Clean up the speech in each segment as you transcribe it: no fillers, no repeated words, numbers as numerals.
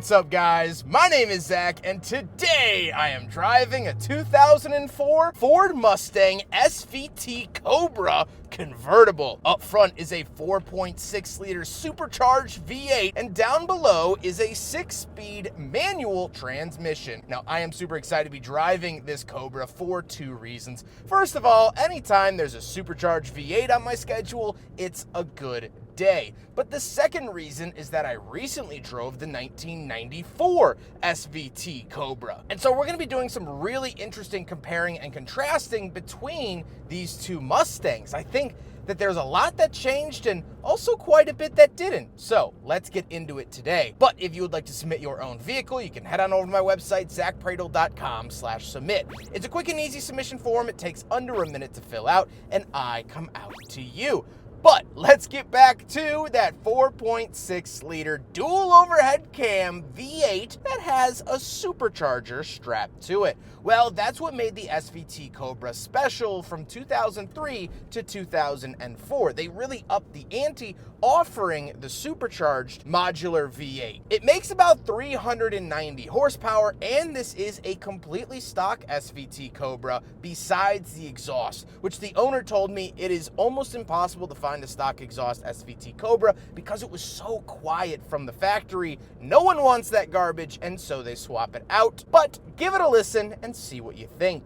what's up guys? My name is Zack and today I am driving a 2004 Ford Mustang SVT Cobra convertible. Up front is a 4.6 liter supercharged V8 and down below is a 6-speed manual transmission. Now I am super excited to be driving this Cobra for two reasons. First of all, anytime there's a supercharged V8 on my schedule, it's a good day. But the second reason is that I recently drove the 1994 SVT Cobra. And so we're going to be doing some really interesting comparing and contrasting between these two Mustangs. I think that there's a lot that changed and also quite a bit that didn't. So let's get into it today. But if you would like to submit your own vehicle, you can head on over to my website, zackpradel.com/submit. It's a quick and easy submission form. It takes under a minute to fill out and I come out to you. But let's get back to that 4.6 liter dual overhead cam V8 that has a supercharger strapped to it. Well, that's what made the SVT Cobra special from 2003 to 2004. They really upped the ante, offering the supercharged modular V8. It makes about 390 horsepower, and this is a completely stock SVT Cobra besides the exhaust, which the owner told me it is almost impossible to find a stock exhaust SVT Cobra because it was so quiet from the factory. No one wants that garbage, and so they swap it out. But give it a listen and see what you think.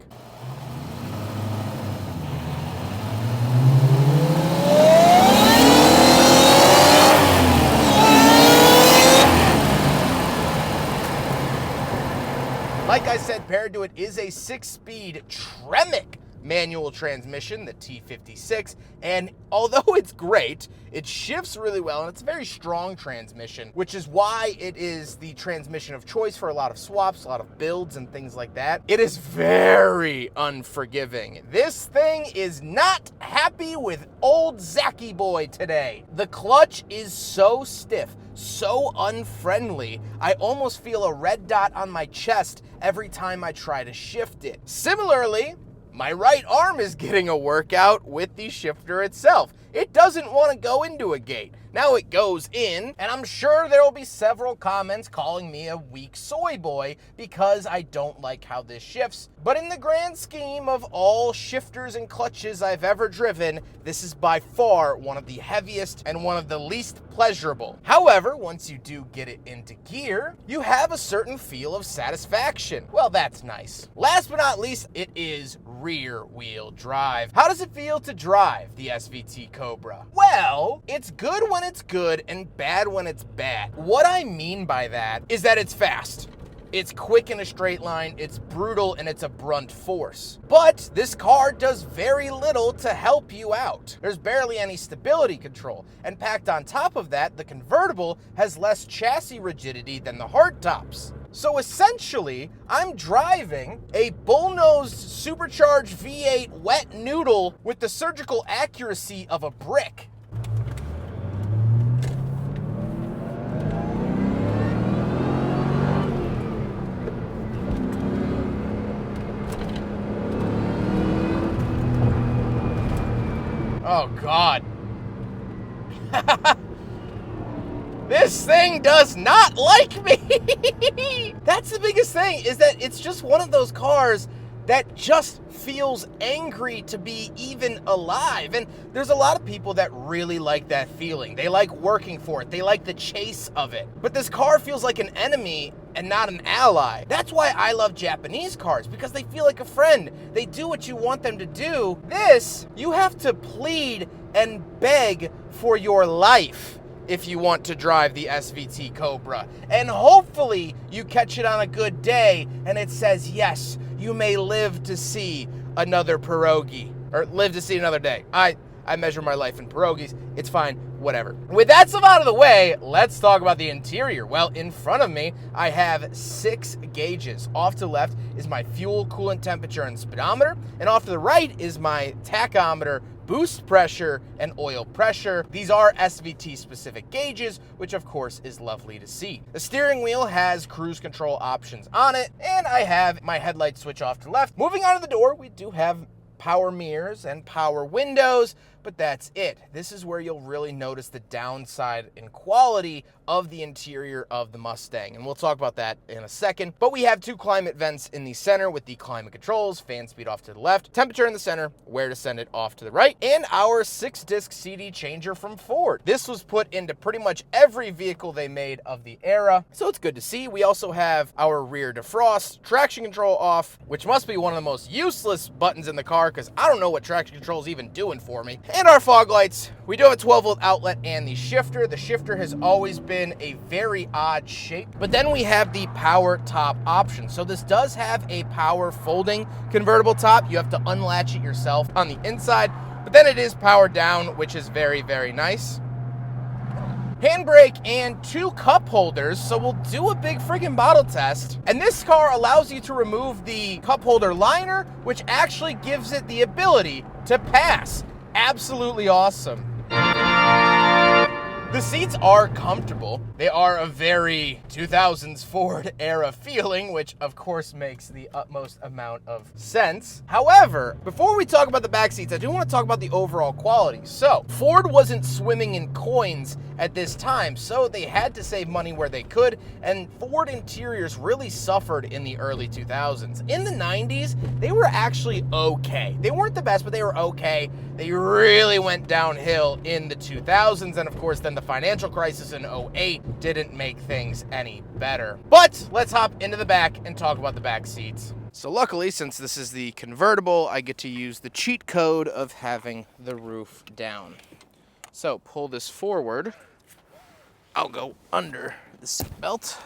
Like I said, paired to it is a 6-speed Tremec manual transmission, the T56, and although it's great, it shifts really well and it's a very strong transmission, which is why it is the transmission of choice for a lot of swaps, a lot of builds and things like that. It is very unforgiving. This thing is not happy with old Zacky boy today. The clutch is so stiff, so unfriendly, I almost feel a red dot on my chest every time I try to shift it. Similarly, my right arm is getting a workout with the shifter itself. It doesn't want to go into a gate. Now it goes in, and I'm sure there will be several comments calling me a weak soy boy because I don't like how this shifts. But in the grand scheme of all shifters and clutches I've ever driven, this is by far one of the heaviest and one of the least pleasurable. However, once you do get it into gear, you have a certain feel of satisfaction. Well, that's nice. Last but not least, it is rear wheel drive. How does it feel to drive the SVT Cobra? Well, it's good when it's good and bad when it's bad. What I mean by that is that it's fast. It's quick in a straight line, it's brutal, and it's a brunt force. But this car does very little to help you out. There's barely any stability control, and packed on top of that, the convertible has less chassis rigidity than the hardtops. So essentially, I'm driving a bull-nosed supercharged V8 wet noodle with the surgical accuracy of a brick. Oh God. This thing does not like me. That's the biggest thing, is that it's just one of those cars that just feels angry to be even alive. And there's a lot of people that really like that feeling. They like working for it. They like the chase of it. But this car feels like an enemy and not an ally. That's why I love Japanese cars, because they feel like a friend. They do what you want them to do. This, you have to plead and beg for your life if you want to drive the SVT Cobra. And hopefully you catch it on a good day and it says, yes, you may live to see another pierogi, or live to see another day. I measure my life in pierogies. It's fine, whatever. With that stuff out of the way, let's talk about the interior. Well, in front of me, I have 6 gauges. Off to the left is my fuel, coolant temperature, and speedometer. And off to the right is my tachometer, boost pressure, and oil pressure. These are SVT specific gauges, which of course is lovely to see. The steering wheel has cruise control options on it, and I have my headlight switch off to the left. Moving on to the door, we do have power mirrors and power windows, but that's it. This is where you'll really notice the downside in quality of the interior of the Mustang, and we'll talk about that in a second. But we have 2 climate vents in the center with the climate controls, fan speed off to the left, temperature in the center, where to send it off to the right, and our 6-disc CD changer from Ford. This was put into pretty much every vehicle they made of the era, so it's good to see. We also have our rear defrost, traction control off, which must be one of the most useless buttons in the car because I don't know what traction control is even doing for me, and our fog lights. We do have a 12-volt outlet and the shifter. The shifter has always been a very odd shape, but then we have the power top option. So this does have a power folding convertible top. You have to unlatch it yourself on the inside, but then it is powered down, which is very, very nice. Handbrake and 2 cup holders, so we'll do a big freaking bottle test. And this car allows you to remove the cup holder liner, which actually gives it the ability to pass. Absolutely awesome. The seats are comfortable. They are a very 2000s Ford era feeling, which of course makes the utmost amount of sense. However, before we talk about the back seats, I do want to talk about the overall quality. So, Ford wasn't swimming in coins at this time, so they had to save money where they could, and Ford interiors really suffered in the early 2000s. In the 90s, they were actually okay. They weren't the best, but they were okay. They really went downhill in the 2000s, and of course then the financial crisis in 2008 didn't make things any better. But let's hop into the back and talk about the back seats. So luckily, since this is the convertible, I get to use the cheat code of having the roof down. So pull this forward. I'll go under the seatbelt.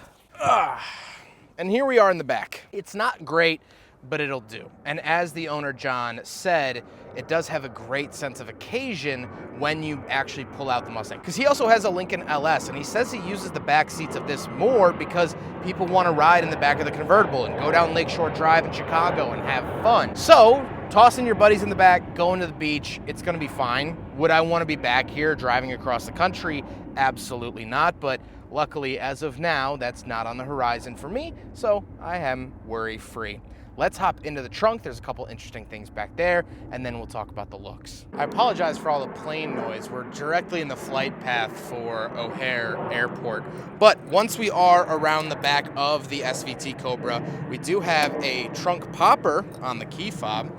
And here we are in the back. It's not great, but it'll do. And as the owner, John, said, it does have a great sense of occasion when you actually pull out the Mustang. Because he also has a Lincoln LS, and he says he uses the back seats of this more because people want to ride in the back of the convertible and go down Lakeshore Drive in Chicago and have fun. So, tossing your buddies in the back, going to the beach, it's going to be fine. Would I want to be back here driving across the country? Absolutely not, but luckily, as of now, that's not on the horizon for me, so I am worry-free. Let's hop into the trunk. There's a couple interesting things back there, and then we'll talk about the looks. I apologize for all the plane noise. We're directly in the flight path for O'Hare Airport. But once we are around the back of the SVT Cobra, we do have a trunk popper on the key fob.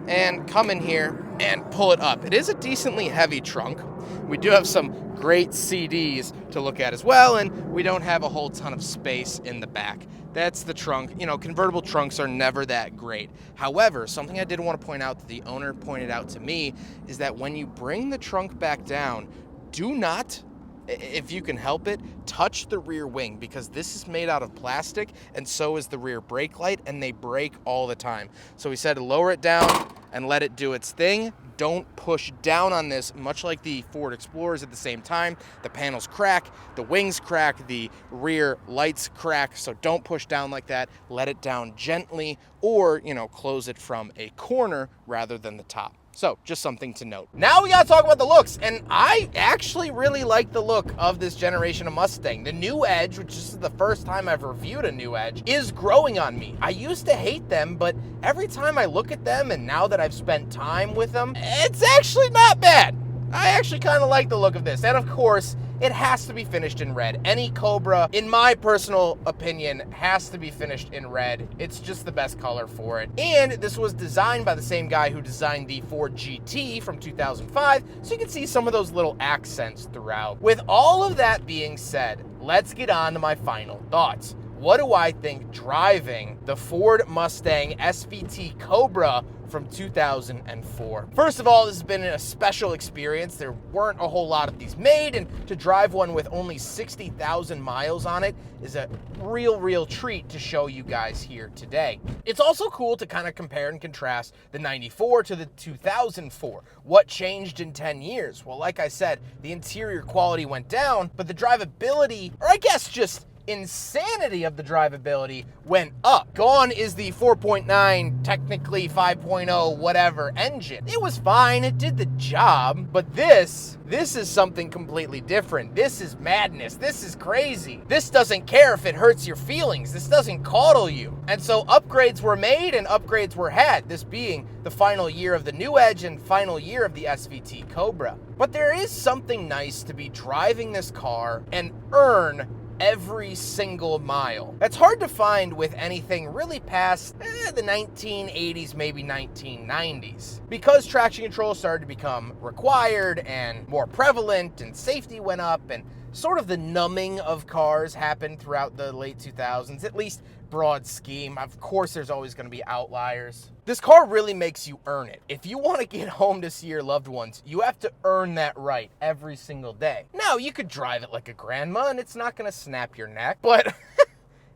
And come in here and pull it up. It is a decently heavy trunk. We do have some great CDs to look at as well, and we don't have a whole ton of space in the back. That's the trunk. You know, convertible trunks are never that great. However, something I did want to point out that the owner pointed out to me is that when you bring the trunk back down, do not, if you can help it, touch the rear wing, because this is made out of plastic and so is the rear brake light, and they break all the time. So we said lower it down and let it do its thing. Don't push down on this, much like the Ford Explorers at the same time. The panels crack, the wings crack, the rear lights crack, so don't push down like that. Let it down gently, or, you know, close it from a corner rather than the top. So, just something to note. Now we gotta talk about the looks, and I actually really like the look of this generation of Mustang. The new Edge, which is the first time I've reviewed a new Edge, is growing on me. I used to hate them, but every time I look at them, and now that I've spent time with them, it's actually not bad. I actually kind of like the look of this, and of course, it has to be finished in red. Any Cobra, in my personal opinion, has to be finished in red. It's just the best color for it. And this was designed by the same guy who designed the Ford GT from 2005, so you can see some of those little accents throughout. With all of that being said, let's get on to my final thoughts. What do I think driving the Ford Mustang SVT Cobra from 2004? First of all, this has been a special experience. There weren't a whole lot of these made, and to drive one with only 60,000 miles on it is a real treat to show you guys here today. It's also cool to kind of compare and contrast the 94 to the 2004. What changed in 10 years? Well, like I said, the interior quality went down, but the drivability, or I guess just insanity of the drivability went up. Gone is the 4.9, technically 5.0, whatever engine. It was fine, it did the job, but this is something completely different. This is madness. This is crazy. This doesn't care if it hurts your feelings. This doesn't coddle you. And so upgrades were made and upgrades were had, this being the final year of the New Edge and final year of the SVT Cobra. But there is something nice to be driving this car and earn every single mile. That's hard to find with anything really past the 1980s, maybe 1990s. Because traction control started to become required and more prevalent and safety went up and sort of the numbing of cars happened throughout the late 2000s, at least broad scheme. Of course, there's always going to be outliers. This car really makes you earn it. If you want to get home to see your loved ones, you have to earn that right every single day. Now, you could drive it like a grandma and it's not going to snap your neck, but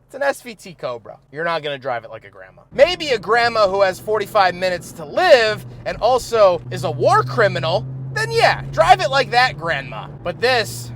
it's an SVT Cobra. You're not going to drive it like a grandma. Maybe a grandma who has 45 minutes to live and also is a war criminal, then yeah, drive it like that grandma. But this,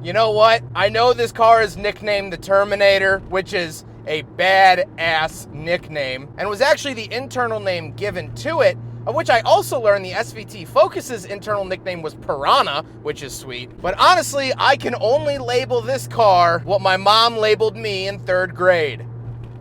you know what? I know this car is nicknamed the Terminator, which is a badass nickname, and was actually the internal name given to it, of which I also learned the SVT Focus's internal nickname was Piranha, which is sweet. But honestly, I can only label this car what my mom labeled me in 3rd grade.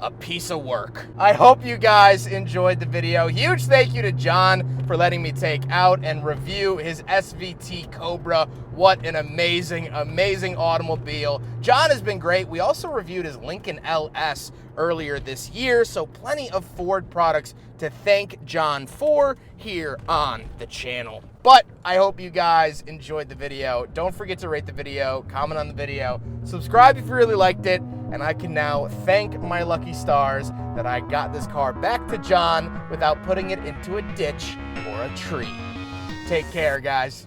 A piece of work. I hope you guys enjoyed the video. Huge thank you to John for letting me take out and review his SVT Cobra. What an amazing, amazing automobile. John has been great. We also reviewed his Lincoln LS earlier this year, so plenty of Ford products to thank John for here on the channel. But I hope you guys enjoyed the video. Don't forget to rate the video, comment on the video, subscribe if you really liked it, and I can now thank my lucky stars that I got this car back to John without putting it into a ditch or a tree. Take care, guys.